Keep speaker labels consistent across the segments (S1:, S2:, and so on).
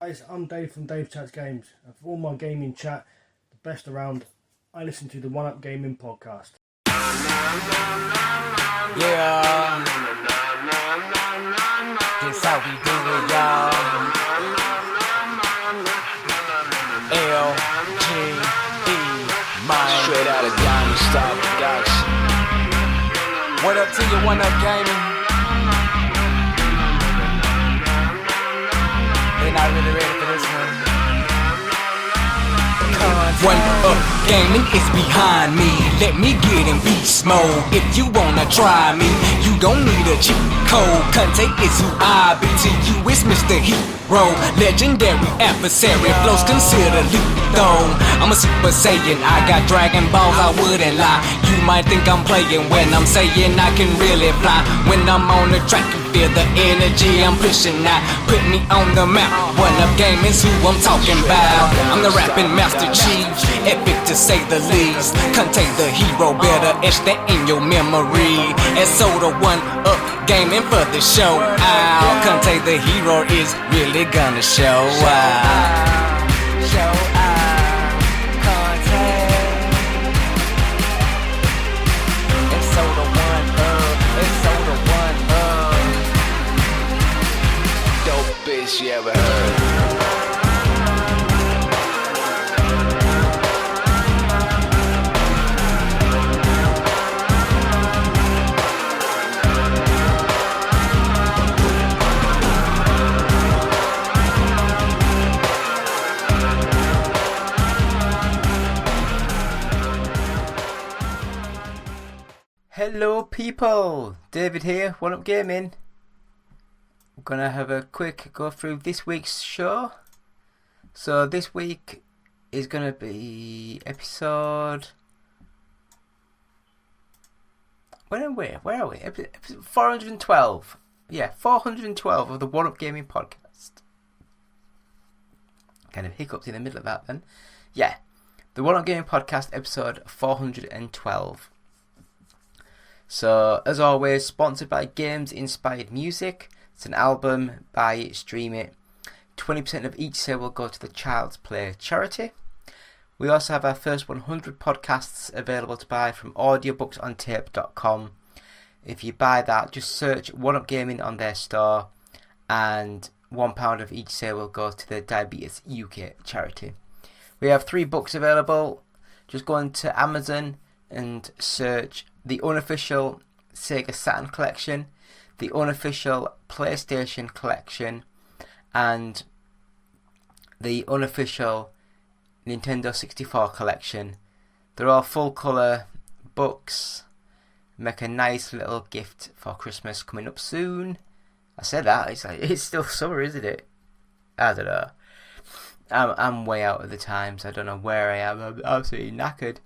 S1: Guys, I'm Dave from Dave Chats Games, and for all my gaming chat, the best around, I listen to the One Up Gaming podcast.
S2: Yeah, this how we do it, y'all. L-G-E, man.
S3: Straight out of Diamond Star Production.
S2: What up to you, One Up Gaming? They're not really ready for this one. One Up Gaming is behind me. Let me get in beast mode. If you wanna try me, you don't need a cheat code. Conte is who I be. To you it's Mr. Hero, legendary adversary. Flows considered lethal. I'm a Super Saiyan, I got Dragon Balls, I wouldn't lie. You might think I'm playing when I'm saying I can really fly. When I'm on the track, you feel the energy I'm pushing out. Put me on the map. One Up Gaming's who I'm talking about. I'm the rapping Master Chief, epic to say the least. Contain the hero, better etch that in your memory. And so the One Up Gaming for the show out. Contain the hero is really gonna show out. Show out. Contain. And so the One Up. And so the One Up.
S3: Dope bitch you ever heard.
S4: Hello people, David here, One Up Gaming. I'm gonna have a quick go through this week's show. So this week is gonna be episode... Where are we? Episode 412. Yeah, 412 of the One Up Gaming podcast. Kind of hiccuped in the middle of that then. Yeah, the One Up Gaming podcast episode 412. So, as always, sponsored by Games Inspired Music. It's an album, buy it, stream it. 20% of each sale will go to the Child's Play charity. We also have our first 100 podcasts available to buy from audiobooksontape.com. If you buy that, just search One Up Gaming on their store, and £1 of each sale will go to the Diabetes UK charity. We have 3 books available. Just go into Amazon and search the unofficial Sega Saturn collection, the unofficial PlayStation collection, and the unofficial Nintendo 64 collection. They're all full colour books. Make a nice little gift for Christmas coming up soon. I said that, it's still summer, isn't it? I don't know. I'm way out of the times. I don't know where I am. I'm absolutely knackered.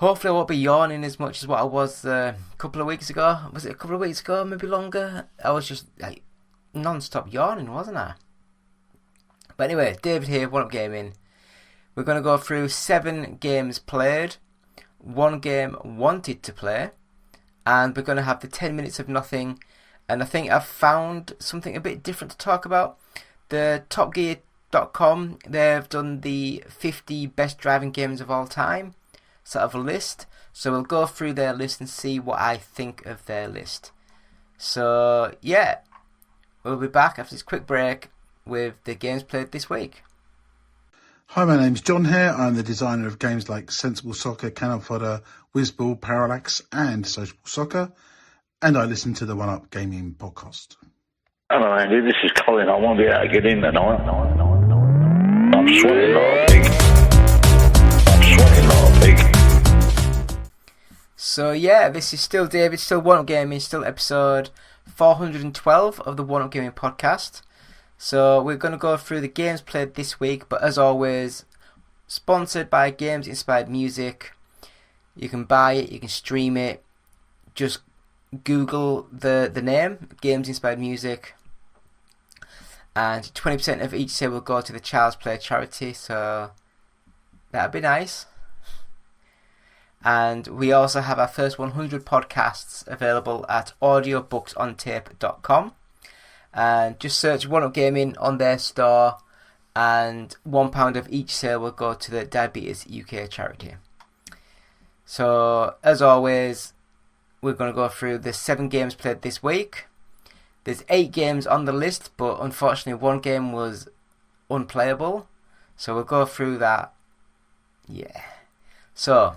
S4: Hopefully I won't be yawning as much as what I was a couple of weeks ago. Was it a couple of weeks ago? Maybe longer? I was just like non-stop yawning, wasn't I? But anyway, David here, One Up Gaming. We're going to go through 7 games played, 1 game wanted to play, and we're going to have the 10 minutes of nothing. And I think I've found something a bit different to talk about. The TopGear.com, they've done the 50 best driving games of all time. Sort of a list, so we'll go through their list and see what I think of their list. So yeah, we'll be back after this quick break with the games played this week.
S5: Hi, my name's John here. I'm the designer of games like Sensible Soccer, Cannon Fodder, Whizball, Parallax and Social Soccer, and I listen to the One Up Gaming podcast.
S6: Hello Andy, this is Colin. I won't be able to get in tonight. I'm sweating like a pig.
S4: So yeah, this is still David, still One Up Gaming, still episode 412 of the One Up Gaming podcast. So we're going to go through the games played this week, but as always, sponsored by Games Inspired Music. You can buy it, you can stream it. Just Google the name, Games Inspired Music. And 20% of each sale will go to the Child's Play charity, so that'd be nice. And we also have our first 100 podcasts available at audiobooksontape.com. and just search One Up Gaming on their store, and £1 of each sale will go to the Diabetes UK charity. So as always, we're going to go through the 7 games played this week. There's 8 games on the list, but unfortunately 1 game was unplayable, so we'll go through that. Yeah. So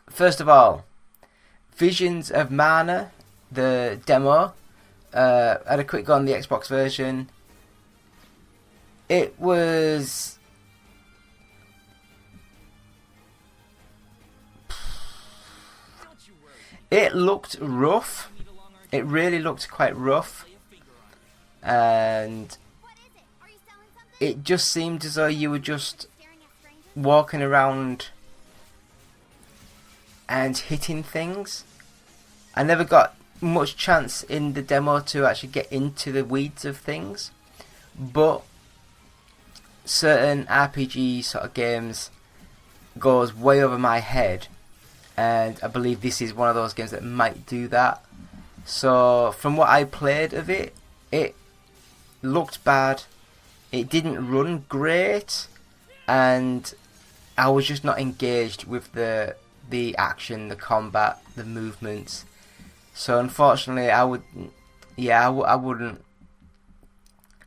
S4: first of all, Visions of Mana, the demo. Had a quick go on the Xbox version. It looked rough. It really looked quite rough, and it just seemed as though you were just walking around and hitting things. I never got much chance in the demo to actually get into the weeds of things, but certain RPG sort of games goes way over my head, and I believe this is one of those games that might do that. So from what I played of it, it looked bad, it didn't run great, and I was just not engaged with the action, the combat, the movements. So unfortunately, I wouldn't.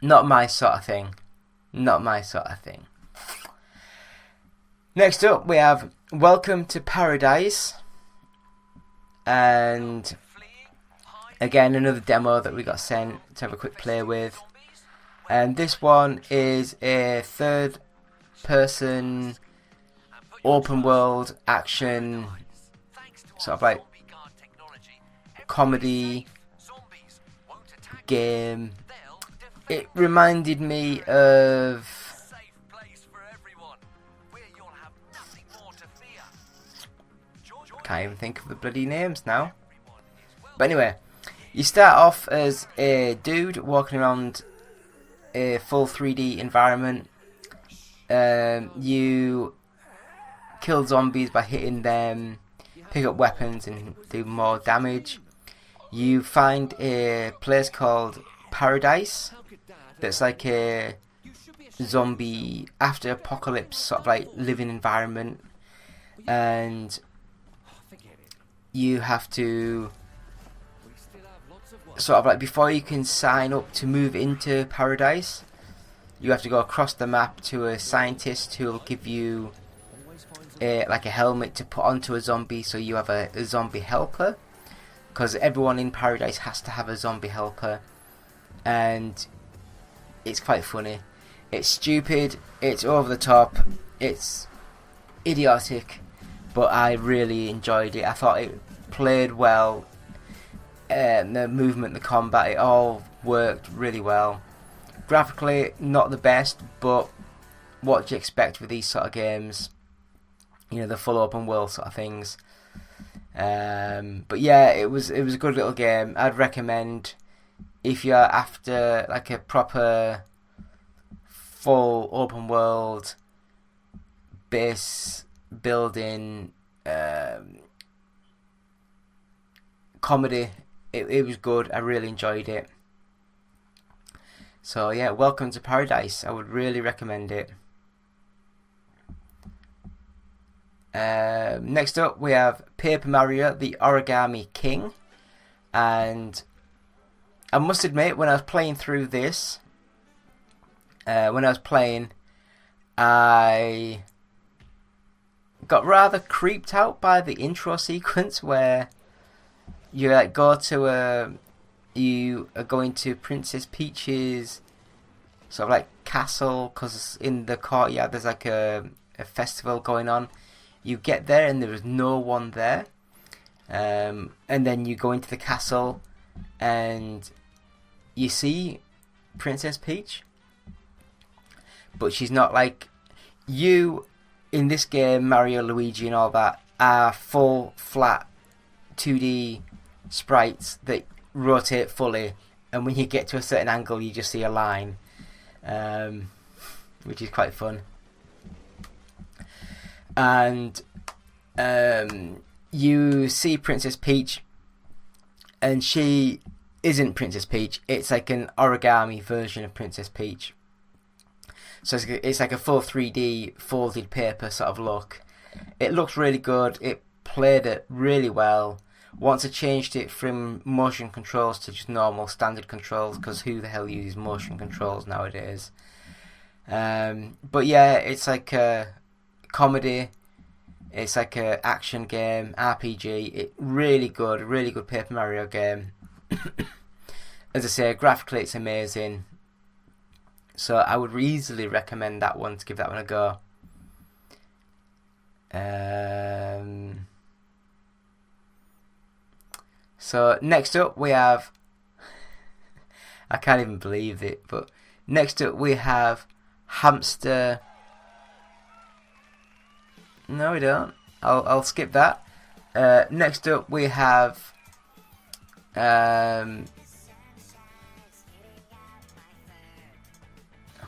S4: Not my sort of thing. Not my sort of thing. Next up, we have Welcome to ParadiZe, and again another demo that we got sent to have a quick play with. And this one is a third-person open world action, sort of like comedy game. It reminded me of can't even think of the bloody names now. But anyway, you start off as a dude walking around a full 3D environment. You kill zombies by hitting them, pick up weapons and do more damage. You find a place called ParadiZe that's like a zombie after apocalypse sort of like living environment, and you have to sort of like, before you can sign up to move into ParadiZe, you have to go across the map to a scientist who will give you like a helmet to put onto a zombie, so you have a zombie helper, because everyone in ParadiZe has to have a zombie helper. And it's quite funny, it's stupid, it's over the top, it's idiotic, but I really enjoyed it. I thought it played well, the movement, the combat, it all worked really well. Graphically not the best, but what do you expect with these sort of games, you know, the full open world sort of things. But yeah, it was a good little game. I'd recommend, if you're after like a proper full open world base building comedy, it was good. I really enjoyed it. So yeah, Welcome to ParadiZe. I would really recommend it. Next up, we have Paper Mario The Origami King, and I must admit, when I was playing through this, I got rather creeped out by the intro sequence where you like you are going to Princess Peach's sort of like castle, because in the courtyard there's like a festival going on. You get there and there is no one there, and then you go into the castle and you see Princess Peach, but she's not like you in this game. Mario, Luigi and all that are full flat 2D sprites that rotate fully, and when you get to a certain angle you just see a line, which is quite fun. And you see Princess Peach, and she isn't Princess Peach. It's like an origami version of Princess Peach. So it's like a full 3D folded paper sort of look. It looks really good. It played it really well. Once I changed it from motion controls to just normal standard controls, because who the hell uses motion controls nowadays? But yeah, it's like a comedy. It's like a action game, RPG. Really good Paper Mario game. As I say, graphically it's amazing. So I would easily recommend that one to give that one a go. So next up we have, I can't even believe it, but next up we have Hamster. No, we don't. I'll skip that. Next up we have I'm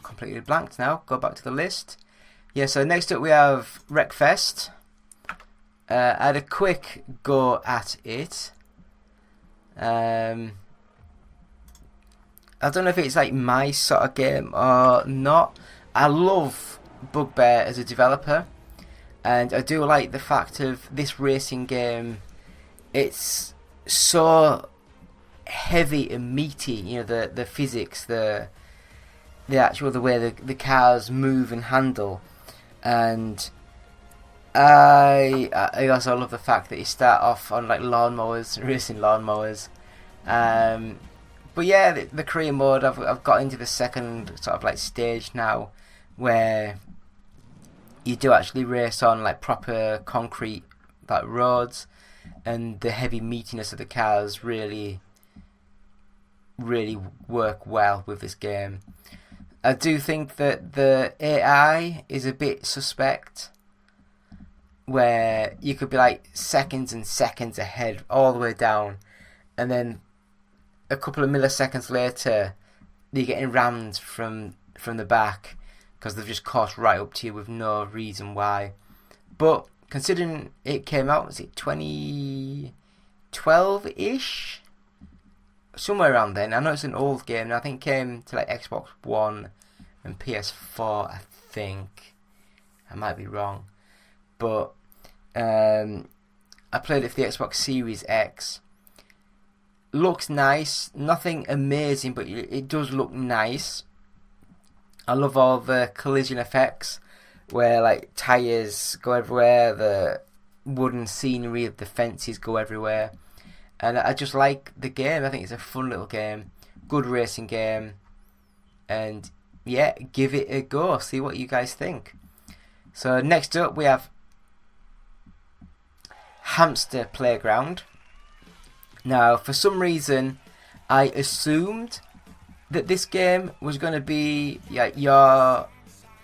S4: completely blanked now. Go back to the list. Yeah, so next up we have Wreckfest. I had a quick go at it. I don't know if it's like my sort of game or not. I love Bugbear as a developer, and I do like the fact of this racing game. It's so heavy and meaty, you know, the physics, the way the cars move and handle, and I also love the fact that you start off on like lawnmowers, racing lawnmowers. But yeah, the career mode, I've got into the second sort of like stage now, where you do actually race on like proper concrete like roads, and the heavy meatiness of the cars really work well with this game. I do think that the AI is a bit suspect, where you could be like seconds and seconds ahead all the way down, and then a couple of milliseconds later you're getting rammed from the back because they've just caught right up to you with no reason why. But considering it came out, was it 2012-ish? Somewhere around then. I know it's an old game, and I think it came to like Xbox One and PS4, I think. I might be wrong. But I played it for the Xbox Series X. Looks nice. Nothing amazing, but it does look nice. I love all the collision effects, where like tyres go everywhere, the wooden scenery of the fences go everywhere. And I just like the game. I think it's a fun little game. Good racing game. And yeah, give it a go. See what you guys think. So next up we have Hamster Playground. Now, for some reason, I assumed that this game was going to be you're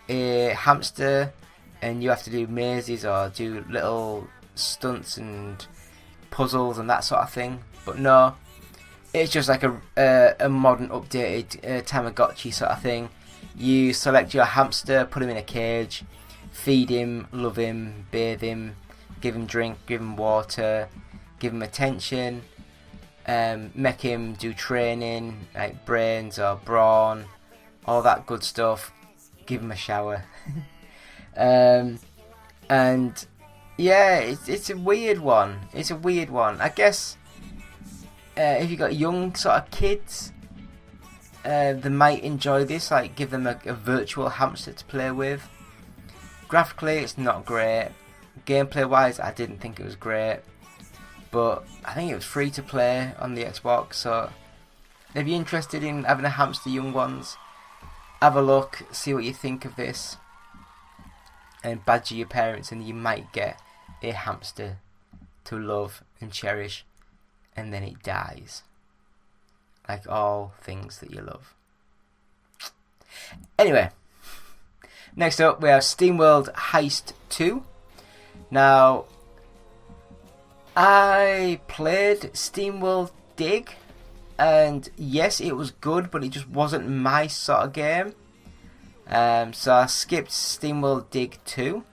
S4: a hamster and you have to do mazes or do little stunts and puzzles and that sort of thing. But no, it's just like a modern updated Tamagotchi sort of thing. You select your hamster, put him in a cage, feed him, love him, bathe him, give him drink, give him water, give him attention, make him do training like brains or brawn, all that good stuff. Give him a shower. And yeah, it's a weird one. It's a weird one. I guess if you got young sort of kids, they might enjoy this. Like, give them a virtual hamster to play with. Graphically, it's not great. Gameplay wise, I didn't think it was great. But I think it was free to play on the Xbox. So if you're interested in having a hamster, young ones, have a look, see what you think of this, and badger your parents, and you might get a hamster to love and cherish, and then it dies, like all things that you love. Anyway, next up we have SteamWorld Heist 2. Now, I played SteamWorld Dig, and yes, it was good, but it just wasn't my sort of game. So I skipped SteamWorld Dig 2.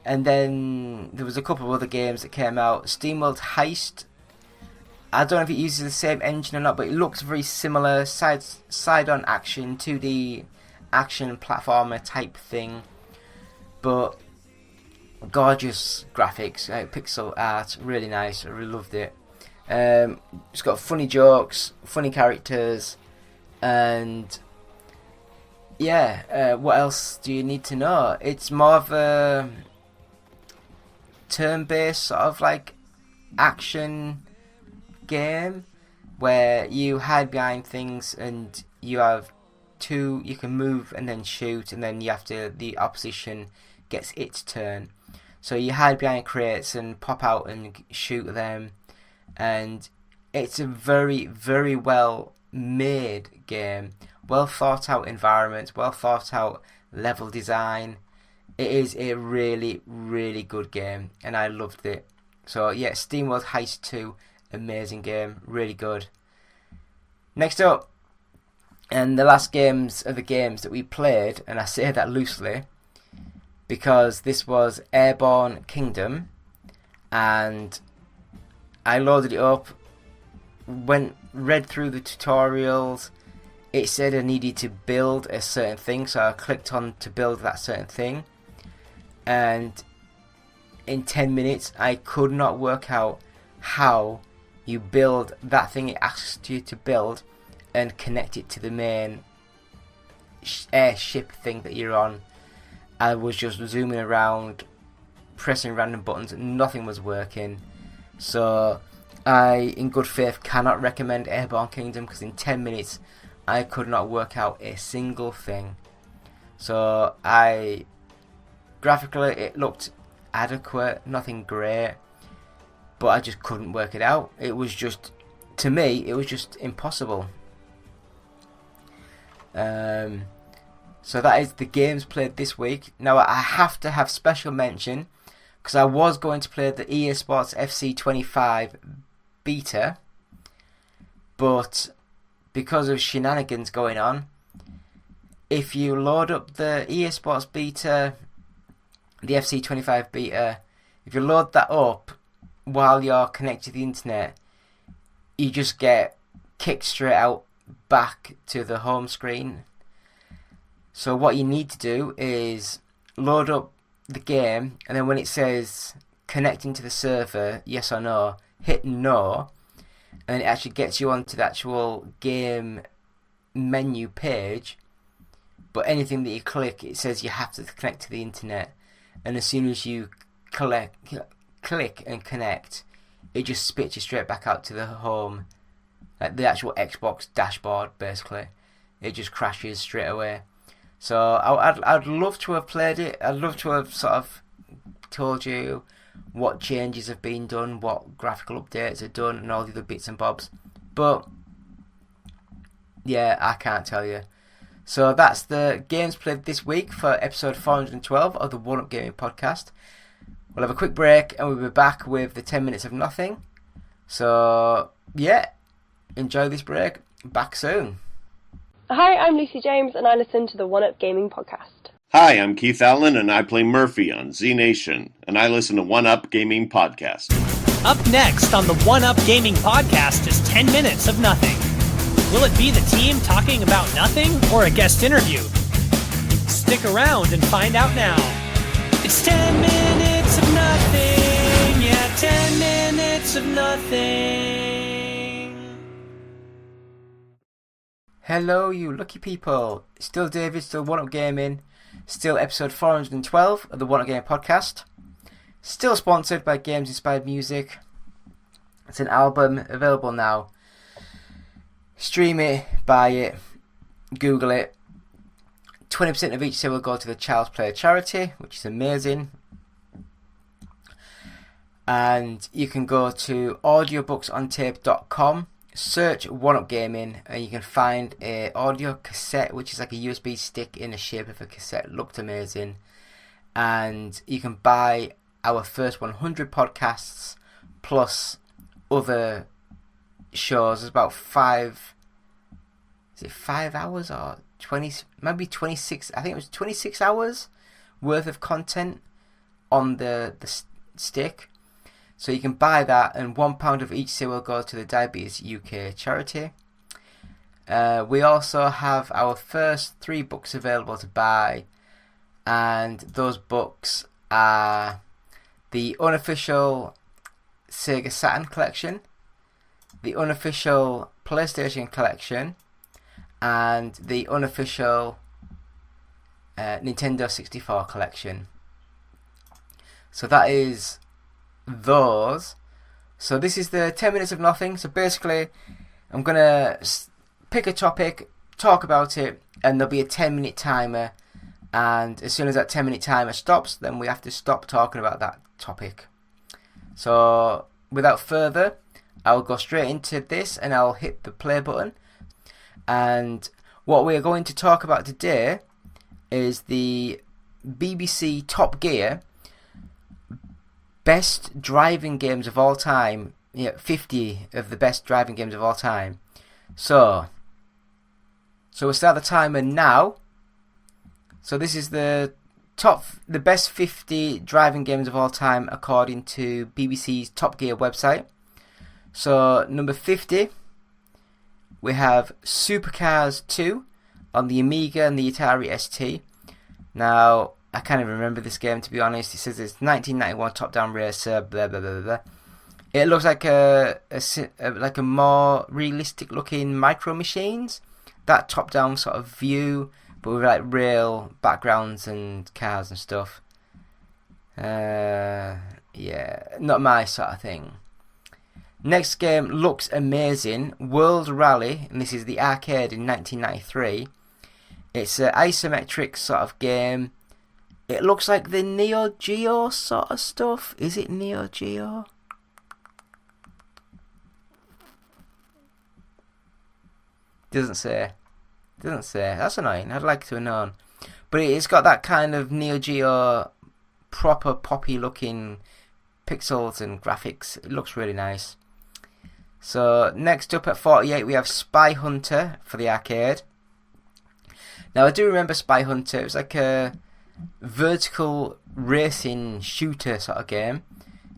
S4: And then there was a couple of other games that came out. SteamWorld Heist I don't know if it uses the same engine or not, but it looks very similar. Side-on action, 2D action platformer type thing. But gorgeous graphics, pixel art, really nice. I really loved it. It's got funny jokes, funny characters, and yeah, what else do you need to know? It's more of a turn-based sort of like action game where you hide behind things and you can move and then shoot, and then the opposition gets its turn. So you hide behind crates and pop out and shoot them, and it's a very, very well made game. Well thought out environment, well thought out level design. It is a really, really good game, and I loved it. So yeah, SteamWorld Heist 2, amazing game, really good. Next up, and the last games are the games that we played, and I say that loosely because this was Airborne Kingdom, and I loaded it up, read through the tutorials. It said I needed to build a certain thing, so I clicked on to build that certain thing, and in 10 minutes I could not work out how you build that thing it asks you to build and connect it to the main airship thing that you're on. I was just zooming around, pressing random buttons, and nothing was working. So I, in good faith, cannot recommend Airborne Kingdom, because in 10 minutes I could not work out a single thing. So graphically it looked adequate, nothing great, but I just couldn't work it out. It was just, to me, it was just impossible. So that is the games played this week. Now I have to have special mention, because I was going to play the EA Sports FC 25 beta, but because of shenanigans going on, if you load up the EA Sports beta, the FC 25 beta, if you load that up while you're connected to the internet, you just get kicked straight out back to the home screen. So what you need to do is load up the game, and then when it says connecting to the server, yes or no, hit no, and it actually gets you onto the actual game menu page. But anything that you click, it says you have to connect to the internet, and as soon as you click and connect, it just spits you straight back out to the home, like the actual Xbox dashboard. Basically, it just crashes straight away. So I'd love to have played it. I'd love to have sort of told you what changes have been done, what graphical updates are done, and all the other bits and bobs. But yeah, I can't tell you. So that's the games played this week for episode 412 of the One Up Gaming Podcast. We'll have a quick break and we'll be back with the 10 minutes of nothing. So yeah, enjoy this break. Back soon.
S7: Hi, I'm Lucy James, and I listen to the One Up Gaming Podcast.
S8: Hi, I'm Keith Allen, and I play Murphy on Z Nation, and I listen to One Up Gaming Podcast.
S9: Up next on the One Up Gaming Podcast is 10 minutes of nothing. Will it be the team talking about nothing or a guest interview? Stick around and find out now. It's 10 minutes of nothing. Yeah, 10 minutes of nothing.
S4: Hello, you lucky people. Still David, still One Up Gaming. Still episode 412 of the One Up Gaming Podcast. Still sponsored by Games Inspired Music. It's an album available now. Stream it, buy it, Google it. 20% of each sale will go to the Child's Play charity, which is amazing. And you can go to audiobooksontape.com, search One Up Gaming, and you can find a audio cassette, which is like a USB stick in the shape of a cassette. Looked amazing. And you can buy our first 100 podcasts plus other shows. There's about 5 hours or 20, maybe 26, I think it was 26 hours worth of content on the stick. So you can buy that, and £1 of each sale will go to the Diabetes UK charity. We also have our first 3 books available to buy, and those books are the unofficial Sega Saturn collection, the unofficial PlayStation collection, and the unofficial Nintendo 64 collection. So that is those. So this is the 10 minutes of nothing. So basically I'm gonna pick a topic, talk about it, and there'll be a 10-minute timer, and as soon as that 10-minute timer stops, then we have to stop talking about that topic. So without further, I'll go straight into this and I'll hit the play button. And what we're going to talk about today is the BBC Top Gear best driving games of all time. 50 of the best driving games of all time. So we'll start the timer now. So this is the best 50 driving games of all time according to BBC's Top Gear website. So number 50, we have Supercars 2 on the Amiga and the Atari ST. Now, I can't even remember this game, to be honest. It says it's 1991 top-down racer, blah blah blah blah. It looks like a more realistic looking Micro Machines, that top-down sort of view, but with like real backgrounds and cars and stuff. Yeah, not my sort of thing. Next game looks amazing, World Rally, and this is the arcade in 1993. It's an isometric sort of game. It looks like the Neo Geo sort of stuff. Is it Neo Geo? Doesn't say. That's annoying. I'd like to have known. But it's got that kind of Neo Geo proper poppy looking pixels and graphics. It looks really nice. So next up at 48 we have Spy Hunter for the arcade. Now I do remember Spy Hunter. It was like a vertical racing shooter sort of game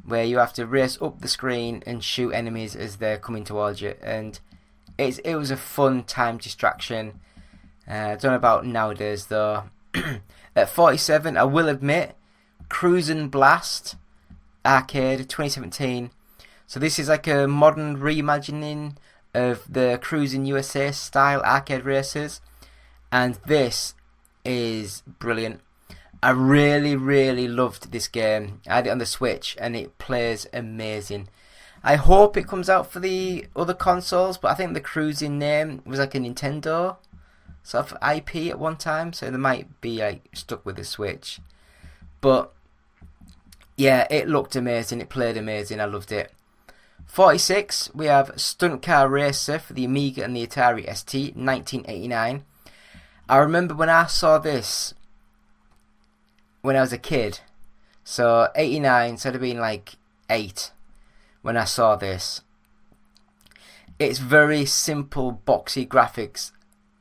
S4: where you have to race up the screen and shoot enemies as they're coming towards you, and it was a fun time distraction. I don't know about nowadays though. At 47 I will admit Cruisin' Blast arcade 2017. So this is like a modern reimagining of the Cruisin' USA style arcade races, and this is brilliant. I really loved this game. I had it on the Switch and it plays amazing. I hope it comes out for the other consoles, but I think the Cruisin' name was like a Nintendo sort of IP at one time, so they might be like stuck with the Switch. But yeah, it looked amazing, it played amazing, I loved it. 46, we have Stunt Car Racer for the Amiga and the Atari ST, 1989. I remember when I saw this when I was a kid. So 89, so I'd have been like 8 when I saw this. It's very simple, boxy graphics,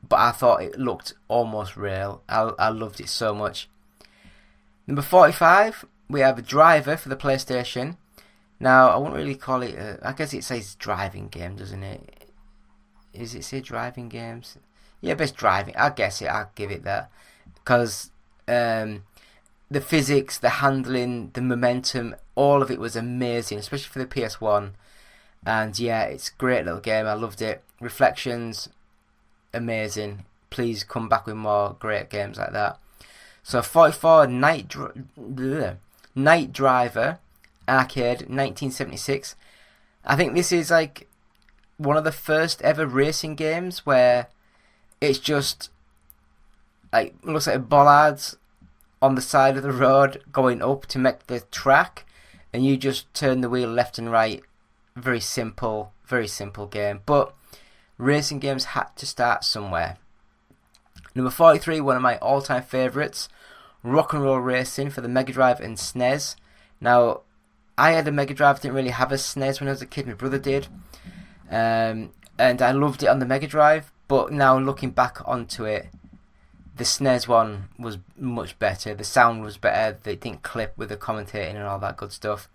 S4: but I thought it looked almost real. I loved it so much. Number 45, we have a Driver for the PlayStation. Now, I wouldn't really call it, I guess it says driving game, doesn't it? Is it say driving games? Yeah, best driving. I guess I'll give it that. Because the physics, the handling, the momentum, all of it was amazing, especially for the PS1. And yeah, it's a great little game. I loved it. Reflections, amazing. Please come back with more great games like that. So 44, Night Driver arcade, 1976. I think this is like one of the first ever racing games where it's just like looks like bollards on the side of the road going up to make the track, and you just turn the wheel left and right. Very simple game, but racing games had to start somewhere. Number 43, one of my all-time favourites, Rock and Roll Racing for the Mega Drive and SNES. Now, I had a Mega Drive, didn't really have a SNES when I was a kid, my brother did. And I loved it on the Mega Drive, but now looking back onto it, the SNES one was much better. The sound was better, they didn't clip with the commentating and all that good stuff.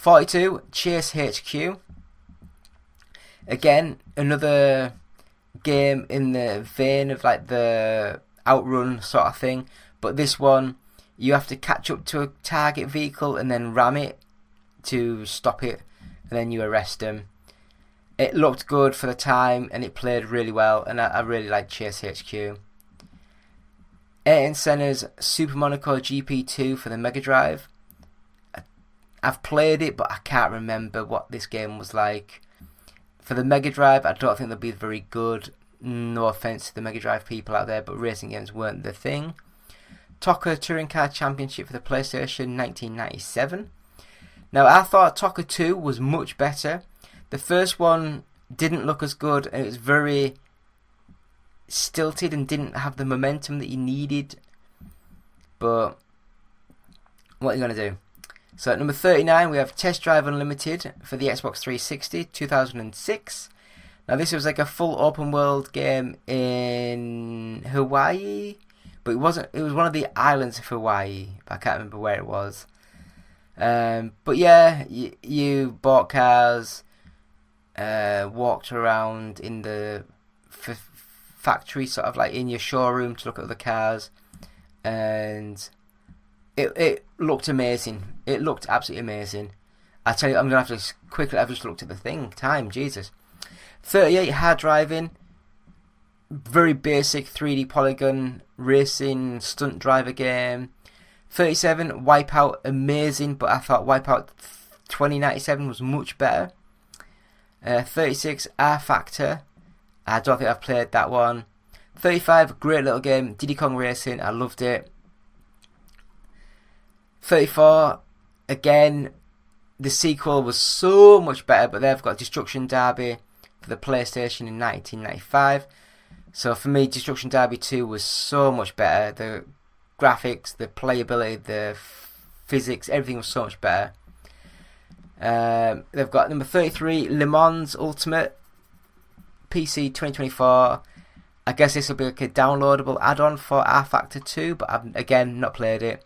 S4: 42, Chase HQ. Again, another game in the vein of like the Outrun sort of thing, but this one you have to catch up to a target vehicle and then ram it to stop it, and then you arrest them. It looked good for the time and it played really well, and I really liked Chase HQ. Ayrton Senna's Super Monaco GP2 for the Mega Drive. I've played it, but I can't remember what this game was like. For the Mega Drive, I don't think they'll be very good. No offense to the Mega Drive people out there, but racing games weren't the thing. TOCA Touring Car Championship for the PlayStation, 1997. Now, I thought TOCA 2 was much better. The first one didn't look as good, and it was very stilted and didn't have the momentum that you needed. But what are you going to do? So at number 39 we have Test Drive Unlimited for the Xbox 360, 2006. Now this was like a full open world game in Hawaii, but it was one of the islands of Hawaii, but I can't remember where it was. But yeah, you bought cars, walked around in the factory, sort of like in your showroom to look at the cars, and it looked amazing. It looked absolutely amazing. I tell you, I'm going to have to quickly, I've just looked at the thing, time, Jesus. 38, Hard Driving, very basic 3D polygon racing stunt driver game. 37, Wipeout, amazing, but I thought Wipeout 2097 was much better. 36, R Factor, I don't think I've played that one. 35, great little game, Diddy Kong Racing, I loved it. 34, again, the sequel was so much better, but they've got Destruction Derby for the PlayStation in 1995. So for me, Destruction Derby 2 was so much better. The graphics, the playability, the physics, everything was so much better. They've got number 33, Le Mans Ultimate, PC 2024. I guess this will be like a downloadable add-on for R Factor 2, but I've, again, not played it.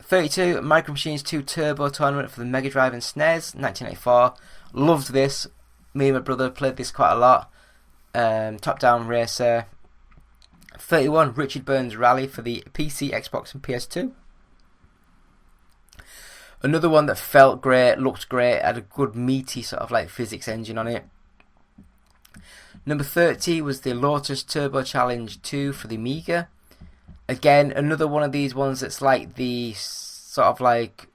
S4: 32, Micro Machines 2 Turbo Tournament for the Mega Drive and SNES, 1984. Loved this. Me and my brother played this quite a lot. Top-down racer. 31, Richard Burns Rally for the PC, Xbox and PS2. Another one that felt great, looked great, had a good meaty sort of like physics engine on it. Number 30 was the Lotus Turbo Challenge 2 for the Amiga. Again, another one of these ones that's like the sort of like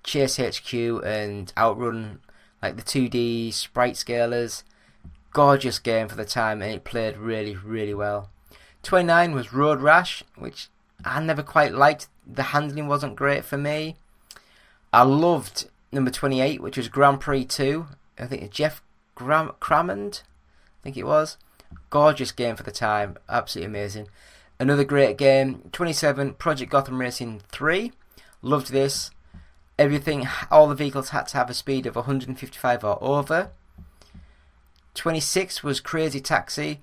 S4: Chase HQ and Outrun, like the 2D sprite scalers. Gorgeous game for the time, and it played really, really well. 29 was Road Rash, which I never quite liked. The handling wasn't great for me. I loved number 28, which was Grand Prix 2. I think Jeff Crammond, I think it was. Gorgeous game for the time, absolutely amazing. Another great game. 27, Project Gotham Racing 3. Loved this. Everything, all the vehicles had to have a speed of 155 or over. 26 was Crazy Taxi.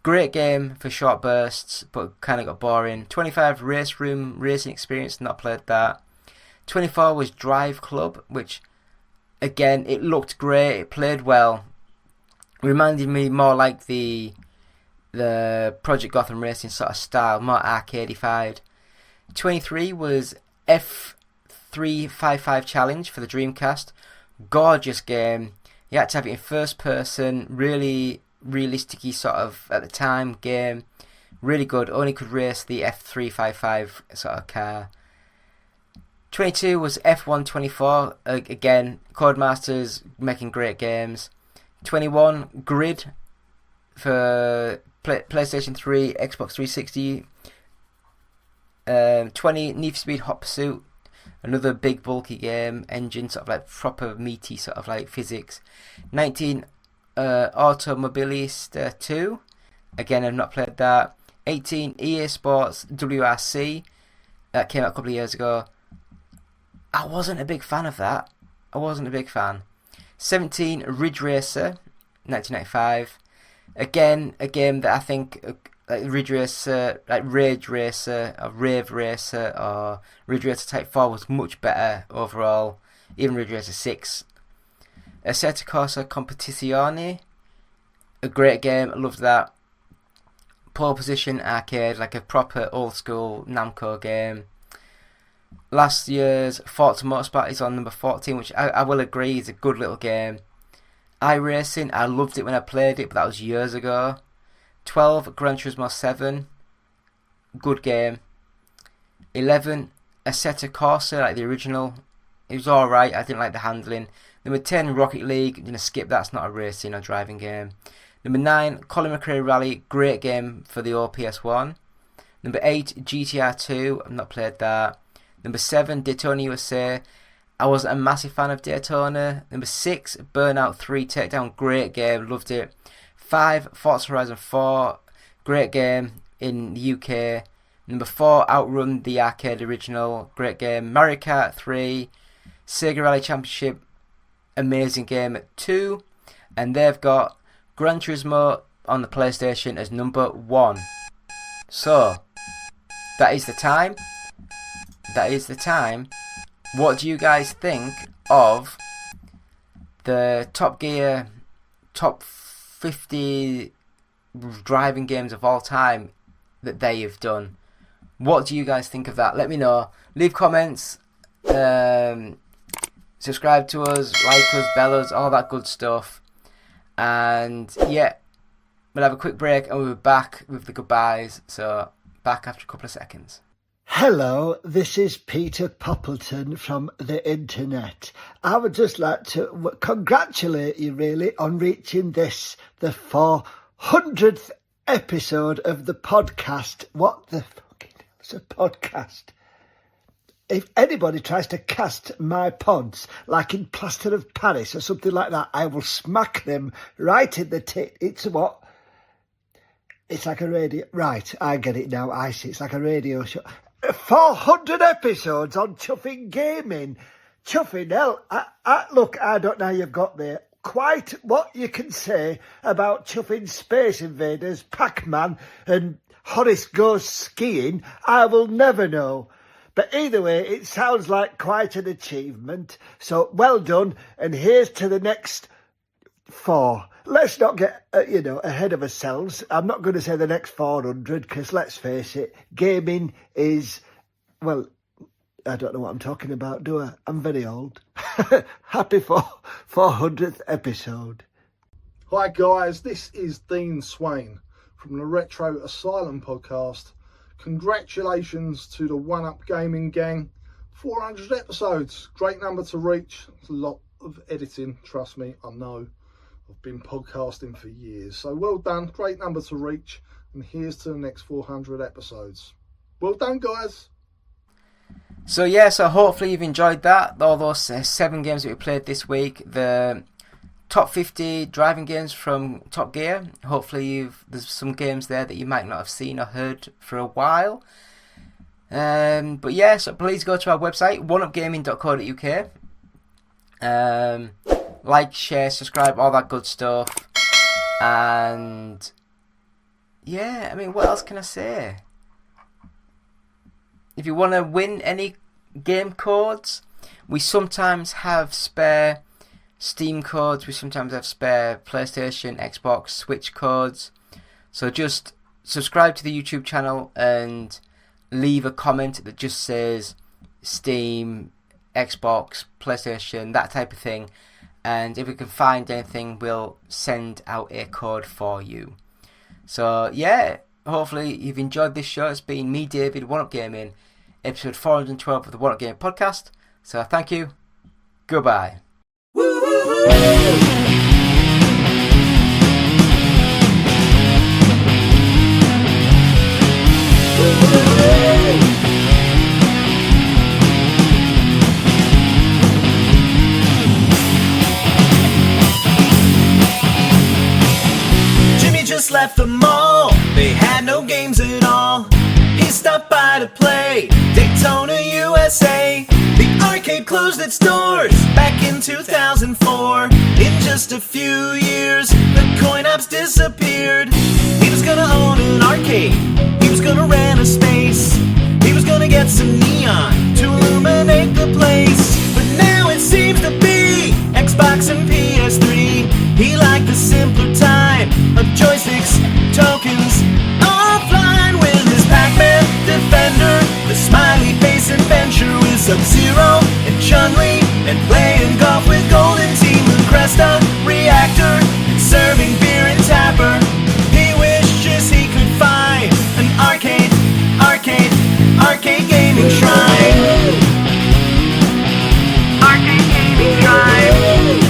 S4: Great game for short bursts, but kind of got boring. 25, Race Room Racing Experience, not played that. 24 was Drive Club, which, again, it looked great, it played well. Reminded me more like the Project Gotham Racing sort of style, more arcadified. 23 was F355 Challenge for the Dreamcast. Gorgeous game. You had to have it in first person, really realistic-y sort of, at the time, game. Really good, only could race the F355 sort of car. 22 was F124, again, Codemasters making great games. 21, Grid for PlayStation 3, Xbox 360. 20, Need for Speed Hot Pursuit, another big bulky game, engine, sort of like proper meaty sort of like physics. 19, Automobilista 2, again I've not played that. 18, EA Sports WRC, that came out a couple of years ago. I wasn't a big fan of that. I wasn't a big fan. 17, Ridge Racer, 1995. Again, a game that I think like Ridge Racer, like Rage Racer, or Rave Racer, or Ridge Racer Type 4 was much better overall. Even Ridge Racer 6. Assetto Corsa Competizione, a great game, I loved that. Pole Position Arcade, like a proper old school Namco game. Last year's Forza Motorsport is on number 14, which I will agree is a good little game. iRacing, I loved it when I played it, but that was years ago. 12, Gran Turismo 7, good game. 11, Assetto Corsa, like the original, it was alright, I didn't like the handling. Number 10, Rocket League, I'm going to skip that, it's not a racing or driving game. Number 9, Colin McRae Rally, great game for the old PS1. Number 8, GTR 2, I've not played that. Number 7, Daytona USA, I wasn't a massive fan of Daytona. Number 6, Burnout 3 Takedown, great game, loved it. 5, Forza Horizon 4, great game in the UK. Number 4, Outrun the Arcade Original, great game. Mario Kart 3, Sega Rally Championship, amazing game at 2. And they've got Gran Turismo on the PlayStation as number 1. So, that is the time. What do you guys think of the Top Gear top 50 driving games of all time that they have done? What do you guys think of that? Let me know. Leave comments. Subscribe to us, like us, bell us, all that good stuff. And yeah, we'll have a quick break and we'll be back with the goodbyes. So back after a couple of seconds.
S10: Hello, this is Peter Poppleton from the internet. I would just like to congratulate you really on reaching this, the 400th episode of the podcast. What the fucking hell is a podcast? If anybody tries to cast my pods like in Plaster of Paris or something like that, I will smack them right in the tit. It's what? It's like a radio. Right, I get it now. I see. It's like a radio show. 400 episodes on chuffing gaming. Chuffing hell. Look, I don't know how you've got there. Quite what you can say about chuffing Space Invaders, Pac-Man and Horace Goes Skiing, I will never know. But either way, it sounds like quite an achievement. So well done. And here's to the next 4. Let's not get, ahead of ourselves. I'm not going to say the next 400 because let's face it, gaming is, well, I don't know what I'm talking about, do I? I'm very old. Happy 400th episode.
S11: Hi guys, this is Dean Swain from the Retro Asylum podcast. Congratulations to the One Up Gaming gang. 400 episodes, great number to reach. It's a lot of editing, trust me, I know. I've been podcasting for years, so well done, great number to reach, and here's to the next 400 episodes. Well done guys.
S4: So hopefully you've enjoyed that, all those 7 games that we played this week, the top 50 driving games from Top Gear. Hopefully there's some games there that you might not have seen or heard for a while. But yeah, so please go to our website, oneupgaming.co.uk. Like, share, subscribe, all that good stuff. And yeah, I mean, what else can I say? If you want to win any game codes, we sometimes have spare Steam codes, we sometimes have spare PlayStation, Xbox, Switch codes. So just subscribe to the YouTube channel and leave a comment that just says Steam, Xbox, PlayStation, that type of thing. And if we can find anything, we'll send out a code for you. So yeah, hopefully you've enjoyed this show. It's been me, David, One Up Gaming, episode 412 of the One Up Gaming podcast. So thank you. Goodbye.
S12: Jimmy just left the mall. They had no games at all. He stopped by to play Daytona USA. The arcade closed its doors back in 2004. In just a few years, the coin ops disappeared. He was was gonna own an arcade. He was gonna rent a space. He was gonna get some neon to illuminate the place. But now it seems to be Xbox and PS3. He liked the simpler time of joysticks, tokens, offline with his Pac-Man Defender, the smiley face adventure with Sub-Zero and Chun-Li, and playing golf with Golden Team and Cresta Reactor, and serving beer in Tapper. He wishes he could find an arcade gaming shrine. Arcade gaming shrine.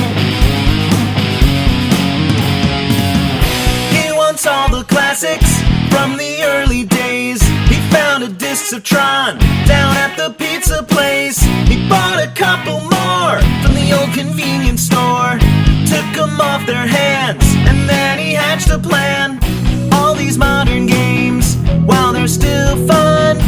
S12: He wants all the classics from the early days. He found a disc of Tron down at the pizza place. He bought a couple more from the old convenience store. Took them off their hands and then he hatched a plan. All these modern games, while they're still fun,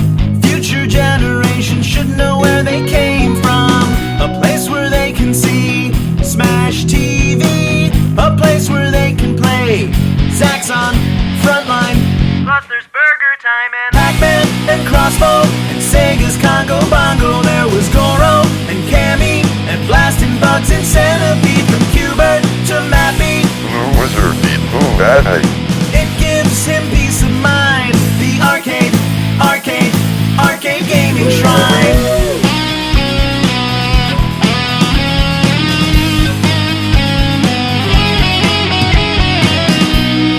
S12: future generations should know where they came from. A place where they can see Smash TV, a place where they can play Zaxxon, Frontline, plus there's Burger Time and Pac-Man and Crossbow and Sega's Congo Bongo. There was Goro and Cammy and blasting bugs and Centipede, from Q*bert to Mappy.
S13: Wizard need move at hey.
S12: It gives him peace of mind. The arcade gaming shrine.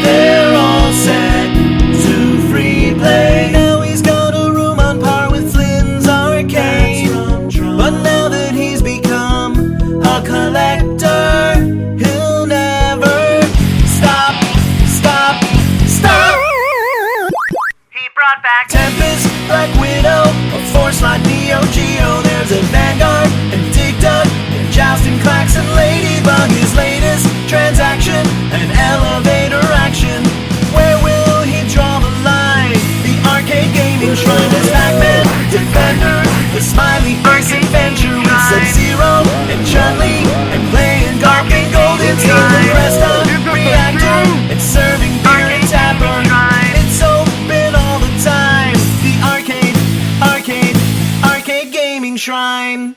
S12: They're all set to free play. Now he's got a room on par with Flynn's arcade. But now that he's become a collector, he'll never stop. He brought back Tempest, Black Widow, a Force Line, Neo Geo. There's a Vanguard and Dig Dug and Jousting Clacks and Ladybug. His latest transaction, an elevator action. Where will he draw the line? The arcade gaming shrine is Pac-Man Defender, the smiley face adventure with Sub-Zero and Chun-Li, and playing golf and Golden Team with Cresta Reactor, and serving beer in Tapper. It's open all the time. The arcade gaming shrine.